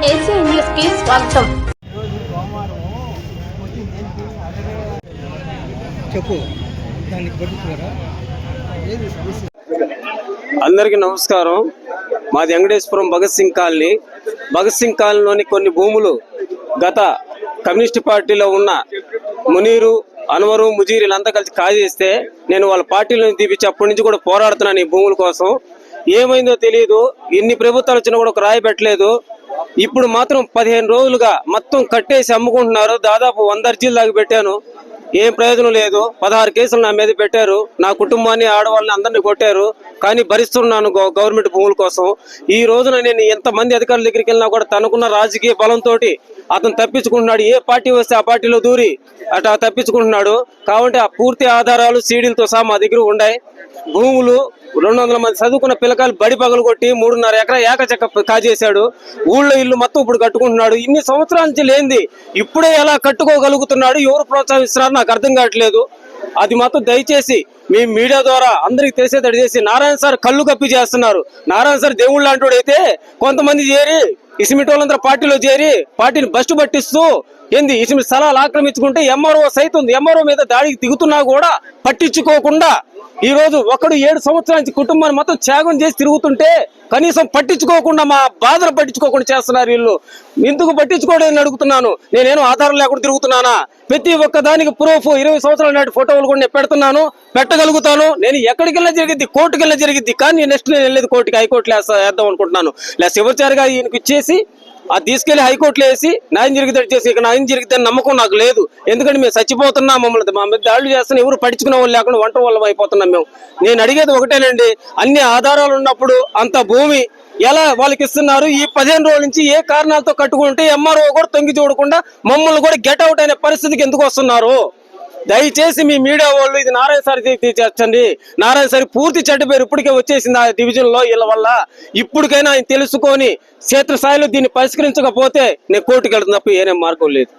AC news కి స్వాగతం. అందరికీ నమస్కారం. మాది వెంకటేశ్వరం భగత్ సింగ్ కాలనీలోని కొన్ని భూములు గత కమ్యూనిస్ట్ పార్టీలో ఉన్న మునీరు, అన్వరు, ముజీరీలంతా కలిసి కాజేస్తే నేను వాళ్ళ పార్టీలను తీపిచ్చి అప్పటి నుంచి కూడా పోరాడుతున్నాను ఈ భూముల కోసం. ఏమైందో తెలియదు, ఎన్ని ప్రభుత్వాలు వచ్చినా కూడా ఒక రాయి పెట్టలేదు. ఇప్పుడు మాత్రం 15 రోజులుగా మొత్తం కట్టేసి అమ్ముకుంటున్నారు. దాదాపు 100 అర్జీలు దాకా పెట్టాను, ఏం ప్రయోజనం లేదు. 16 కేసులు నా మీద పెట్టారు. నా కుటుంబాన్ని, ఆడవాళ్ళని అందరినీ కొట్టారు. కానీ భరిస్తున్నాను గవర్నమెంట్ భూముల కోసం. ఈ రోజున నేను ఎంతమంది అధికారుల దగ్గరికి వెళ్ళినా కూడా తనకున్న రాజకీయ బలంతో అతను తప్పించుకుంటున్నాడు. ఏ పార్టీ వస్తే ఆ పార్టీలో దూరి అట్లా తప్పించుకుంటున్నాడు. కాబట్టి ఆ పూర్తి ఆధారాలు సీడీలతో సహా మా దగ్గర ఉన్నాయి. భూములు 200 మంది చదువుకున్న పిల్లకాయలు బడి పగలు కొట్టి 3.5 ఎకరా ఏకచక్క కాజేశాడు. ఊళ్ళో ఇల్లు మొత్తం ఇప్పుడు కట్టుకుంటున్నాడు. ఇన్ని సంవత్సరాల నుంచి లేనిది ఇప్పుడే ఎలా కట్టుకోగలుగుతున్నాడు? ఎవరు ప్రోత్సహిస్తున్నారు నాకు అర్థం కావట్లేదు. అది మాత్రం దయచేసి మీ మీడియా ద్వారా అందరికి తెలిసేటట్టు చేసి, నారాయణ సార్ కళ్ళు కప్పి చేస్తున్నారు. నారాయణ సార్ దేవుళ్ళు అంటూడైతే కొంతమంది చేరి ఇసిమిటి వాళ్ళందరూ పార్టీలో చేరి పార్టీని బస్టు పట్టిస్తూ ఏంది ఇసిమిటి స్థలాలు ఆక్రమించుకుంటే ఎంఆర్ఓ సైతం ఎంఆర్ఓ మీద దాడికి దిగుతున్నా కూడా పట్టించుకోకుండా ఈ రోజు ఒకడు 7 సంవత్సరాల నుంచి కుటుంబాన్ని మొత్తం త్యాగం చేసి తిరుగుతుంటే కనీసం పట్టించుకోకుండా, మా బాధలు పట్టించుకోకుండా చేస్తున్నారు వీళ్ళు. ఎందుకు పట్టించుకోవడం అడుగుతున్నాను. నేనేమో ఆధారం లేకుండా తిరుగుతున్నానా? ప్రతి ఒక్క దానికి ప్రూఫ్ 20 సంవత్సరాల నాటి ఫోటోలు కూడా నేను పెడుతున్నాను, పెట్టగలుగుతాను. నేను ఎక్కడికి వెళ్ళినా జరిగిద్ది, కోర్టుకి వెళ్ళినా జరిగిద్ది. కానీ నెక్స్ట్ నేను వెళ్ళేది కోర్టుకి, హైకోర్టులో వేద్దాం అనుకుంటున్నాను. లేదా శివచారిగా ఈయనకి ఇచ్చేసి అది తీసుకెళ్లి హైకోర్టులో వేసి న్యాయం జరిగితే చేసి, ఇక న్యాయం జరిగితే నమ్మకం నాకు లేదు. ఎందుకంటే మేము చచ్చిపోతున్నాం, మమ్మల్ని మా మీద దాడులు చేస్తున్నా, ఎవరు పట్టించుకునే వాళ్ళు లేకుండా ఒంటరి వాళ్ళం అయిపోతున్నాం మేము. నేను అడిగేది ఒకటేనండి, అన్ని ఆధారాలు ఉన్నప్పుడు అంత భూమి ఎలా వాళ్ళకి ఇస్తున్నారు? ఈ 15 రోజుల నుంచి ఏ కారణాలతో కట్టుకుంటే ఎంఆర్ఓ కూడా తొంగి చూడకుండా మమ్మల్ని కూడా గెట్ అవుట్ అయిన పరిస్థితికి ఎందుకు వస్తున్నారు? దయచేసి మీ మీడియా వాళ్ళు ఇది నారాయణ సార్ తీర్చండి. నారాయణ సార్ పూర్తి చెడ్డ పేరు ఇప్పటికే వచ్చేసింది ఆ డివిజన్ లో. వీళ్ళ వల్ల ఇప్పటికైనా ఆయన తెలుసుకొని క్షేత్రస్థాయిలో దీన్ని పరిష్కరించకపోతే నేను కోర్టుకు వెళ్తున్నప్పుడు ఏనేం మార్గం లేదు.